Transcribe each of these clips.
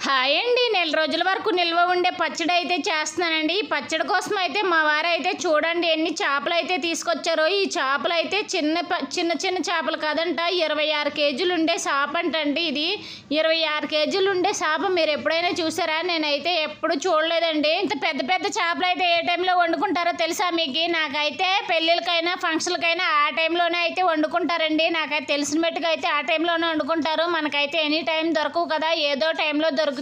Hi అండి. నెల రోజుల వరకు నిల్వ ఉండే పచ్చడి అయితే చేస్తున్నానండి. ఈ పచ్చడి కోసం అయితే మా వారు అయితే చూడండి ఎన్ని చేపలు అయితే తీసుకొచ్చారో. ఈ చేపలు అయితే చిన్న చిన్న చేపలు కాదంట, 26 కేజీలు ఉండే చేప అంటండి. ఇది 26 కేజీలు ఉండే చేప మీరు ఎప్పుడైనా చూసారా? నేనైతే ఎప్పుడు చూడలేదండి. ఇంత పెద్ద పెద్ద చేపలు అయితే ఏ టైంలో వండుకుంటారో తెలుసా మీకు? నాకైతే పెళ్ళిళ్ళకైనా ఫంక్షన్లకైనా ఆ టైంలోనే అయితే వండుకుంటారండి. నాకైతే తెలిసిన మట్టుగా అయితే ఆ టైంలోనే వండుకుంటారు. మనకైతే ఎనీ టైం దొరకవు కదా, ఏదో టైంలో దొరుకుతాయి.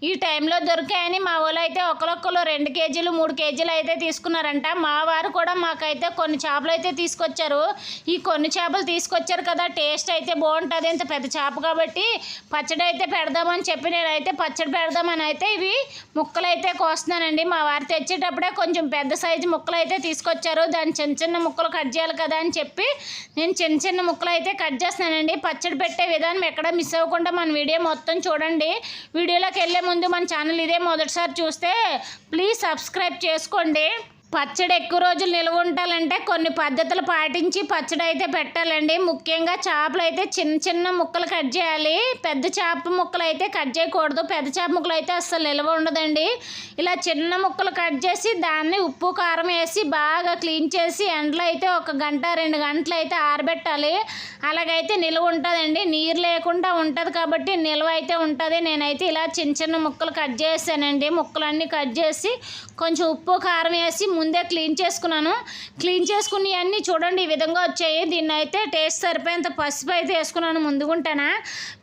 ఈ టైంలో దొరికాయని మా వాళ్ళు అయితే ఒకరొక్కరు 2 కేజీలు 3 కేజీలు అయితే తీసుకున్నారంట. మా వారు కూడా మాకైతే కొన్ని చేపలు అయితే తీసుకొచ్చారు. ఈ కొన్ని చేపలు తీసుకొచ్చారు కదా, టేస్ట్ అయితే బాగుంటుంది. ఇంత పెద్ద చేప కాబట్టి పచ్చడి అయితే పెడదామని చెప్పి నేనైతే పచ్చడి పెడదామని అయితే ఇవి ముక్కలు అయితే కోస్తున్నానండి. మా వారు తెచ్చేటప్పుడే కొంచెం పెద్ద సైజు ముక్కలు అయితే తీసుకొచ్చారు. దాన్ని చిన్న చిన్న ముక్కలు కట్ చేయాలి కదా అని చెప్పి నేను చిన్న చిన్న ముక్కలు అయితే కట్ చేస్తున్నానండి. పచ్చడి పెట్టే విధానం ఎక్కడ మిస్ అవ్వకుండా మన వీడియో మొత్తం చూడండి. వీడియోలోకి వెళ్ళే ముందు మన ఛానల్ ఇదే మొదటిసారి చూస్తే ప్లీజ్ సబ్స్క్రైబ్ చేసుకోండి. పచ్చడి ఎక్కువ రోజులు నిల్వ ఉండాలంటే కొన్ని పద్ధతులు పాటించి పచ్చడి అయితే పెట్టాలండి. ముఖ్యంగా చేపలు అయితే చిన్న చిన్న ముక్కలు కట్ చేయాలి. పెద్ద చేప ముక్కలు అయితే కట్ చేయకూడదు. పెద్ద చేప ముక్కలు అయితే అస్సలు నిల్వ ఉండదండి. ఇలా చిన్న ముక్కలు కట్ చేసి దాన్ని ఉప్పు కారం వేసి బాగా క్లీన్ చేసి ఎండలో అయితే 1 గంట 2 గంటలు అయితే ఆరబెట్టాలి. అలాగైతే నిల్వ ఉంటుందండి. నీరు లేకుండా ఉంటుంది కాబట్టి నిల్వ అయితే ఉంటుంది. నేనైతే ఇలా చిన్న చిన్న ముక్కలు కట్ చేసానండి. ముక్కలన్నీ కట్ చేసి కొంచెం ఉప్పు కారం వేసి ముందే క్లీన్ చేసుకున్నాను. క్లీన్ చేసుకుని అన్నీ చూడండి ఈ విధంగా వచ్చాయి. దీన్ని అయితే టేస్ట్ సరిపోయేంత పసుపు అయితే వేసుకున్నాను ముందుగుంటానా.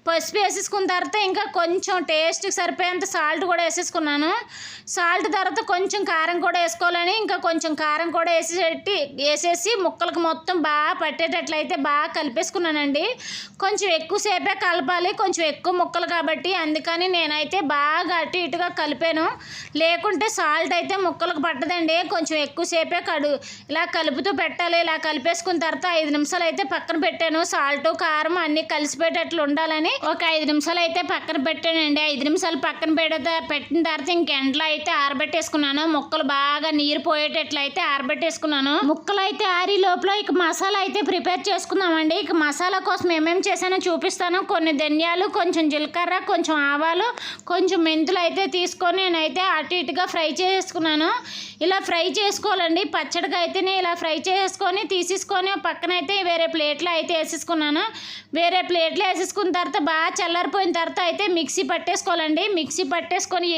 పసుపు వేసేసుకున్న తర్వాత ఇంకా కొంచెం టేస్ట్కి సరిపోయేంత సాల్ట్ కూడా వేసేసుకున్నాను. సాల్ట్ తర్వాత కొంచెం కారం కూడా వేసుకోవాలని ఇంకా కొంచెం కారం కూడా వేసేసి ముక్కలకు మొత్తం బాగా పట్టేటట్లయితే బాగా కలిపేసుకున్నానండి. కొంచెం ఎక్కువసేపే కలపాలి, కొంచెం ఎక్కువ ముక్కలు కాబట్టి అందుకని నేనైతే బాగా అటు ఇటుగా కలిపాను. లేకుంటే సాల్ట్ అయితే ముక్కలకు పట్టదండి. కొంచెం ఎక్కువసేపే ఇలా కలుపుతూ పెట్టాలి. ఇలా కలిపేసుకున్న తర్వాత 5 నిమిషాలు అయితే పక్కన పెట్టాను. సాల్ట్ కారం అన్నీ కలిసిపోయేటట్లు ఉండాలని ఒక 5 నిమిషాలు అయితే పక్కన పెట్టానండి. 5 నిమిషాలు పక్కన పెట్టిన తర్వాత ఇంక ఎండలో అయితే ఆరబెట్టేసుకున్నాను. ముక్కలు బాగా నీరు పోయేటట్లయితే ఆరబెట్టేసుకున్నాను. ముక్కలు అయితే ఆరి లోపల ఇక మసాలా అయితే ప్రిపేర్ చేసుకుందామండి. ఇక మసాలా కోసం ఏమేమి చేశానో చూపిస్తాను. కొన్ని ధనియాలు, కొంచెం జీలకర్ర, కొంచెం ఆవాలు, కొంచెం మెంతులు అయితే తీసుకొని నేనైతే అటు ఇటుగా ఫ్రై చేసుకున్నాను. ఇలా ఫ్రై చేసుకోవాలండి. పచ్చడికి అయితేనే ఇలా ఫ్రై చేసుకొని తీసేసుకొని పక్కన అయితే వేరే ప్లేట్లో అయితే వేసేసుకున్నాను. వేరే ప్లేట్లో వేసేసుకున్న తర్వాత బాగా చల్లారిపోయిన తర్వాత అయితే మిక్సీ పట్టేసుకోవాలండి. మిక్సీ పట్టేసుకొని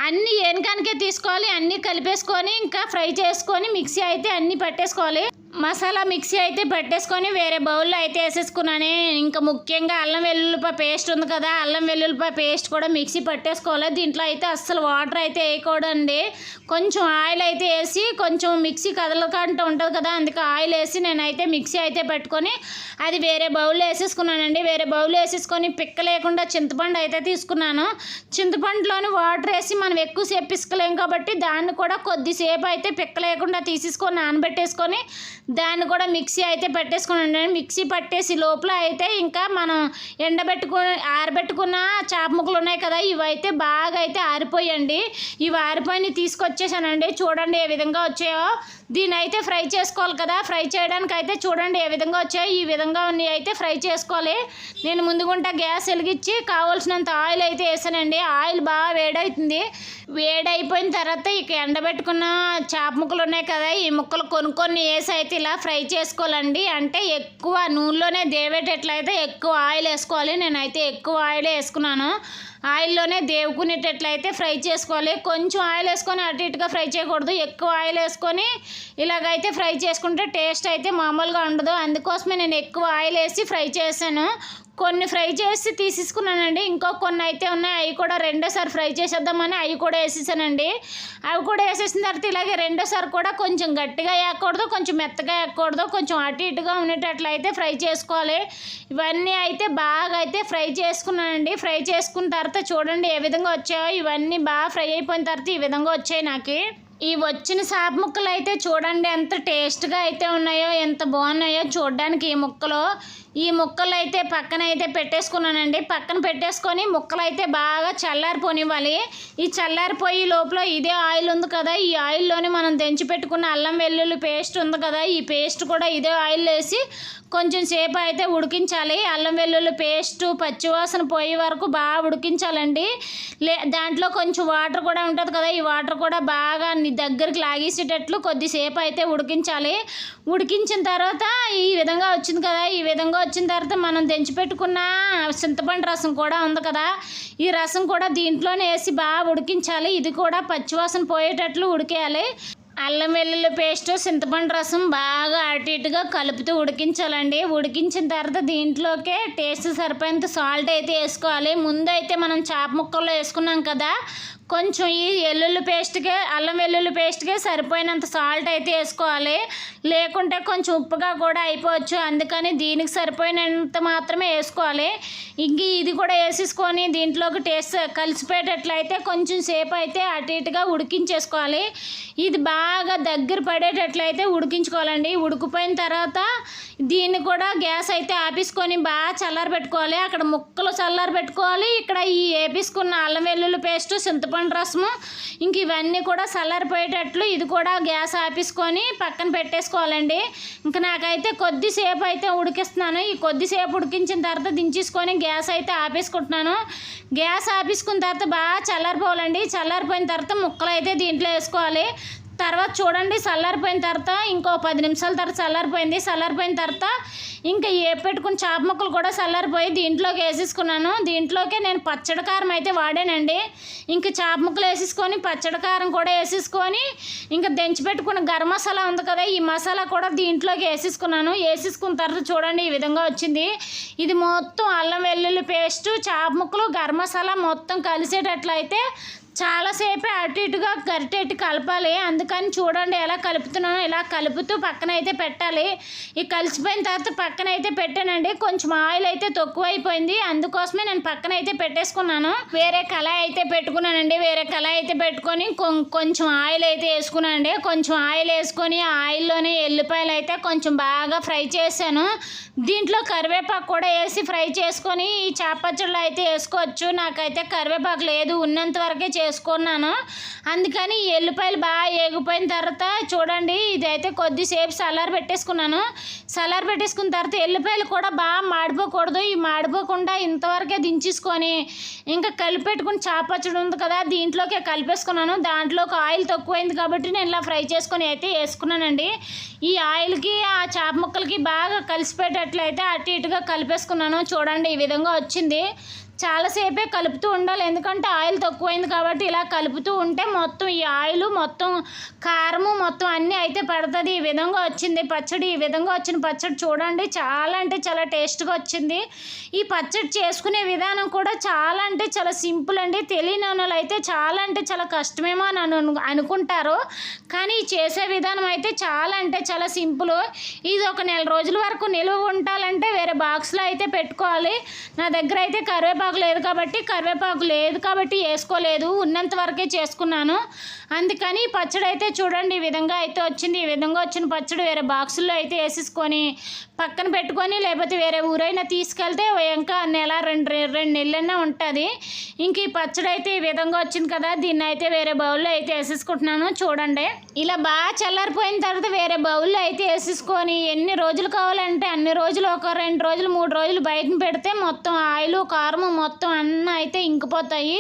అన్నీ ఏనకానికే తీసుకోవాలి. అన్నీ కలిపేసుకొని ఇంకా ఫ్రై చేసుకొని మిక్సీ అయితే అన్నీ పట్టేసుకోవాలి. మసాలా మిక్సీ అయితే పట్టేసుకొని వేరే బౌల్లో అయితే వేసేసుకున్నాను. ఇంకా ముఖ్యంగా అల్లం వెల్లుల్లిపాయ పేస్ట్ ఉంది కదా, అల్లం వెల్లుల్లిపాయ పేస్ట్ కూడా మిక్సీ పట్టేసుకోవాలి. దీంట్లో అయితే అస్సలు వాటర్ అయితే వేయకూడదండి. కొంచెం ఆయిల్ అయితే వేసి కొంచెం మిక్సీ కదలకంటూ ఉంటుంది కదా, అందుకే ఆయిల్ వేసి నేనైతే మిక్సీ అయితే పట్టుకొని అది వేరే బౌల్లో వేసేసుకున్నానండి. వేరే బౌల్లో వేసేసుకొని పిక్క లేకుండా చింతపండు అయితే తీసుకున్నాను. చింతపండులోని వాటర్ వేసి మనం ఎక్కువసేపు పిసుకలేం కాబట్టి దాన్ని కూడా కొద్దిసేపు అయితే పిక్క లేకుండా తీసేసుకొని నానబెట్టేసుకొని దాన్ని కూడా మిక్సీ అయితే పట్టేసుకున్నాను. మిక్సీ పట్టేసి లోపల అయితే ఇంకా మనం ఆరబెట్టుకున్న చేప ముక్కలు ఉన్నాయి కదా, ఇవైతే బాగా అయితే ఆరిపోయండి. ఇవి ఆరిపోయి తీసుకొచ్చేసానండి. చూడండి ఏ విధంగా వచ్చాయో. దీన్ని అయితే ఫ్రై చేసుకోవాలి కదా, ఫ్రై చేయడానికి అయితే చూడండి ఏ విధంగా వచ్చాయో. ఈ విధంగా ఉన్నాయి అయితే ఫ్రై చేసుకోవాలి. నేను ముందుగుంటా గ్యాస్ వెలిగించి కావాల్సినంత ఆయిల్ అయితే వేసానండి. ఆయిల్ బాగా వేడవుతుంది. వేడైపోయిన తర్వాత ఇక ఎండబెట్టుకున్న చేప ముక్కలు ఉన్నాయి కదా, ఈ ముక్కలు కొన్ని వేసి అయితే ఇలా ఫ్రై చేసుకోవాలండి. అంటే ఎక్కువ నూనెలోనే దేవేటట్లయితే ఎక్కువ ఆయిల్ వేసుకోవాలి. నేనైతే ఎక్కువ ఆయిలే వేసుకున్నాను. ఆయిల్లోనే దేవుకునేటట్లయితే ఫ్రై చేసుకోవాలి. కొంచెం ఆయిల్ వేసుకొని అటు ఇటుగా ఫ్రై చేయకూడదు. ఎక్కువ ఆయిల్ వేసుకొని ఇలాగైతే ఫ్రై చేసుకుంటే టేస్ట్ అయితే మామూలుగా ఉండదు. అందుకోసమే నేను ఎక్కువ ఆయిల్ వేసి ఫ్రై చేశాను. కొన్ని ఫ్రై చేసి తీసేసుకున్నానండి. ఇంకో కొన్ని అయితే ఉన్నాయి, అవి కూడా రెండోసారి ఫ్రై చేసేద్దామని అవి కూడా వేసేసానండి. అవి కూడా వేసేసిన తర్వాత ఇలాగే రెండోసారి కూడా కొంచెం గట్టిగా వేయకూడదు, కొంచెం మెత్తగా వేయకూడదు, కొంచెం అటు ఇటుగా ఉండేటట్లయితే ఫ్రై చేసుకోవాలి. ఇవన్నీ అయితే బాగా అయితే ఫ్రై చేసుకున్నానండి. ఫ్రై చేసుకున్న తర్వాత చూడండి ఏ విధంగా వచ్చాయో. ఇవన్నీ బాగా ఫ్రై అయిపోయిన తర్వాత ఈ విధంగా వచ్చాయి నాకు. ఈ వచ్చిన చేప ముక్కలు అయితే చూడండి ఎంత టేస్ట్గా అయితే ఉన్నాయో, ఎంత బాగున్నాయో చూడడానికి. ఈ ముక్కలు ఈ ముక్కలు అయితే పక్కన అయితే పెట్టేసుకున్నానండి. పక్కన పెట్టేసుకొని ముక్కలు అయితే బాగా చల్లారిపోనివ్వాలి. ఈ చల్లారిపోయి లోపల ఇదే ఆయిల్ ఉంది కదా, ఈ ఆయిల్లోని మనం దంచి పెట్టుకున్న అల్లం వెల్లుల్లి పేస్ట్ ఉంది కదా, ఈ పేస్ట్ కూడా ఇదే ఆయిల్ వేసి కొంచెం సేపు అయితే ఉడికించాలి. అల్లం వెల్లుల్లి పేస్ట్ పచ్చివాసన పోయే వరకు బాగా ఉడికించాలండి. దాంట్లో కొంచెం వాటర్ కూడా ఉంటుంది కదా, ఈ వాటర్ కూడా బాగా దగ్గరికి లాగేసేటట్లు కొద్దిసేపు అయితే ఉడికించాలి. ఉడికించిన తర్వాత ఈ విధంగా వచ్చింది కదా, ఈ విధంగా వచ్చిన తర్వాత మనం తెంచిపెట్టుకున్న చింతపండు రసం కూడా ఉంది కదా, ఈ రసం కూడా దీంట్లోనే వేసి బాగా ఉడికించాలి. ఇది కూడా పచ్చివాసన పోయేటట్లు ఉడికేయాలి. అల్లం వెల్లుల్లి పేస్ట్ చింతపండు రసం బాగా అటు ఇటుగా కలుపుతూ ఉడికించాలండి. ఉడికించిన తర్వాత దీంట్లోకే టేస్ట్ సరిపోయేంత సాల్ట్ అయితే వేసుకోవాలి. ముందు అయితే మనం చేప ముక్కల్లో వేసుకున్నాం కదా, కొంచెం ఈ అల్లం వెల్లుల్లి పేస్ట్కే సరిపోయినంత సాల్ట్ అయితే వేసుకోవాలి. లేకుంటే కొంచెం ఉప్పుగా కూడా అయిపోవచ్చు, అందుకని దీనికి సరిపోయినంత మాత్రమే వేసుకోవాలి. ఇంక ఇది కూడా వేసేసుకొని దీంట్లోకి టేస్ట్ కలిసిపోయేటట్లయితే కొంచెం సేపు అయితే అటు ఇటుగా ఉడికించేసుకోవాలి. ఇది బాగా దగ్గర పడేటట్లయితే ఉడికించుకోవాలండి. ఉడికిపోయిన తర్వాత దీన్ని కూడా గ్యాస్ అయితే ఆపేసుకొని బాగా చల్లారబెట్టుకోవాలి. అక్కడ ముక్కలు చల్లారబెట్టుకోవాలి, ఇక్కడ ఈ వేపించుకున్న అల్లం వెల్లుల్లి పేస్ట్ చింతపండు రసము ఇంక ఇవన్నీ కూడా చల్లారిపోయేటట్లు ఇది కూడా గ్యాస్ ఆపేసుకొని పక్కన పెట్టేసుకోవాలండి. ఇంకా నాకైతే కొద్దిసేపు అయితే ఉడికిస్తున్నాను. ఈ కొద్దిసేపు ఉడికించిన తర్వాత దించేసుకొని గ్యాస్ అయితే ఆపేసుకుంటున్నాను. గ్యాస్ ఆపేసుకున్న తర్వాత బాగా చల్లారిపోవాలండి. చల్లారిపోయిన తర్వాత ముక్కలు అయితే దీంట్లో వేసుకోవాలి. తర్వాత చూడండి చల్లారిపోయిన తర్వాత ఇంకో 10 నిమిషాల తర్వాత చల్లారిపోయిన తర్వాత ఇంకా పెట్టుకున్న చేప ముక్కలు కూడా చల్లారిపోయి దీంట్లోకి వేసేసుకున్నాను. దీంట్లోకి నేను పచ్చడి కారం అయితే వాడానండి. ఇంకా చేప ముక్కలు వేసేసుకొని పచ్చడి కారం కూడా వేసేసుకొని ఇంకా దంచి పెట్టుకున్న గరం మసాలా ఉంది కదా, ఈ మసాలా కూడా దీంట్లోకి వేసేసుకున్నాను. వేసేసుకున్న తర్వాత చూడండి ఈ విధంగా వచ్చింది. ఇది మొత్తం అల్లం వెల్లుల్లి పేస్ట్ చేప ముక్కలు గరం మసాలా మొత్తం కలిసేటట్లయితే చాలాసేపే అటు ఇటుగా గరిటెట్టి కలపాలి. అందుకని చూడండి ఎలా కలుపుతున్నానో, ఇలా కలుపుతూ పక్కన అయితే పెట్టాలి. ఈ కలిసిపోయిన తర్వాత పక్కన అయితే పెట్టానండి. కొంచెం ఆయిల్ అయితే తక్కువ అయిపోయింది, అందుకోసమే నేను పక్కన అయితే పెట్టేసుకున్నాను. వేరే కళాయి అయితే పెట్టుకున్నానండి. వేరే కళాయి అయితే పెట్టుకొని కొంచెం ఆయిల్ అయితే వేసుకున్నానండి. కొంచెం ఆయిల్ వేసుకొని ఆ ఆయిల్లోనే ఎల్లిపాయలు అయితే కొంచెం బాగా ఫ్రై చేశాను. దీంట్లో కరివేపాకు కూడా వేసి ఫ్రై చేసుకొని ఈ చేప పచ్చడిలో అయితే వేసుకోవచ్చు. నాకైతే కరివేపాకు లేదు, ఉన్నంత వరకే చేసుకున్నాను. అందుకని ఈ ఎల్లిపాయలు బాగా ఏగిపోయిన తర్వాత చూడండి ఇదైతే కొద్దిసేపు చల్లారి పెట్టేసుకున్నాను. చల్లారి పెట్టేసుకున్న తర్వాత ఎల్లిపాయలు కూడా బాగా మాడిపోకూడదు. ఈ మాడిపోకుండా ఇంతవరకే దించేసుకొని ఇంకా కలిపెట్టుకుని చేప పచ్చడి ఉంది కదా, దీంట్లోకే కలిపేసుకున్నాను. దాంట్లోకి ఆయిల్ తక్కువైంది కాబట్టి నేను ఇలా ఫ్రై చేసుకొని అయితే వేసుకున్నానండి. ఈ ఆయిల్కి ఆ చేప ముక్కలకి బాగా కలిసిపోయేటట్లయితే అటు ఇటుగా కలిపేసుకున్నాను. చూడండి ఈ విధంగా వచ్చింది. చాలాసేపే కలుపుతూ ఉండాలి, ఎందుకంటే ఆయిల్ తక్కువైంది కాబట్టి ఇలా కలుపుతూ ఉంటే మొత్తం ఈ ఆయిల్ మొత్తం కారము మొత్తం అన్నీ అయితే పడుతుంది. ఈ విధంగా వచ్చింది పచ్చడి. ఈ విధంగా వచ్చిన పచ్చడి చూడండి చాలా అంటే చాలా టేస్ట్గా వచ్చింది. ఈ పచ్చడి చేసుకునే విధానం కూడా చాలా అంటే చాలా సింపుల్ అండి. తెలియని వాళ్ళు అయితే చాలా అంటే చాలా కష్టమేమో అని అనుకుంటారు, కానీ చేసే విధానం అయితే చాలా అంటే చాలా సింపుల్. ఇది ఒక 1 నెల రోజుల వరకు నిలువ ఉండాలంటే వేరే బాక్స్లో అయితే పెట్టుకోవాలి. నా దగ్గర అయితే కరివేపాకు లేదు కాబట్టి వేసుకోలేదు, ఉన్నంత వరకే చేసుకున్నాను. అందుకని పచ్చడి అయితే చూడండి ఈ విధంగా అయితే వచ్చింది. ఈ విధంగా వచ్చిన పచ్చడి వేరే బాక్సుల్లో అయితే వేసేసుకొని పక్కన పెట్టుకొని లేకపోతే వేరే ఊరైనా తీసుకెళ్తే ఇంకా రెండు నెలలైనా ఉంటుంది. ఇంక ఈ పచ్చడి అయితే ఈ విధంగా వచ్చింది కదా, దీన్ని అయితే వేరే బౌల్లో అయితే వేసేసుకుంటున్నాను. చూడండి ఇలా బాగా చల్లారిపోయిన తర్వాత వేరే బౌల్లో అయితే వేసేసుకొని ఎన్ని రోజులు కావాలంటే అన్ని రోజులు, ఒక 2 రోజులు 3 రోజులు బయటను పెడితే మొత్తం ఆయిల్ కారము మొత్తం అన్నీ అయితే ఇంకిపోతాయి.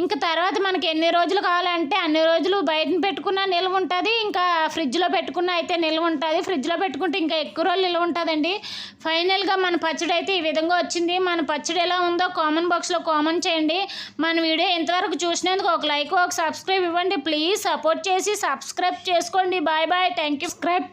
ఇంకా తర్వాత మనకి ఎన్ని రోజులు కావాలంటే అన్ని రోజులు బయటను పెట్టుకున్న నిల్వ ఉంటుంది, ఇంకా ఫ్రిడ్జ్లో పెట్టుకున్న అయితే నిల్వ ఉంటుంది. ఫ్రిడ్జ్లో పెట్టుకుంటే ఇంకా ఎక్కువ రోజులు నిల్వ ఉంటుందండి. ఫైనల్గా మన పచ్చడి అయితే ఈ విధంగా వచ్చింది. మన పచ్చడి ఎలా ఉందో కామెంట్ బాక్స్లో కామెంట్ చేయండి. మన వీడియో ఇంతవరకు చూసినందుకు ఒక లైక్, ఒక సబ్స్క్రైబ్ ఇవ్వండి. ప్లీజ్ సపోర్ట్ చేసి సబ్స్క్రైబ్ చేసుకోండి. Bye bye, thank you. Subscribe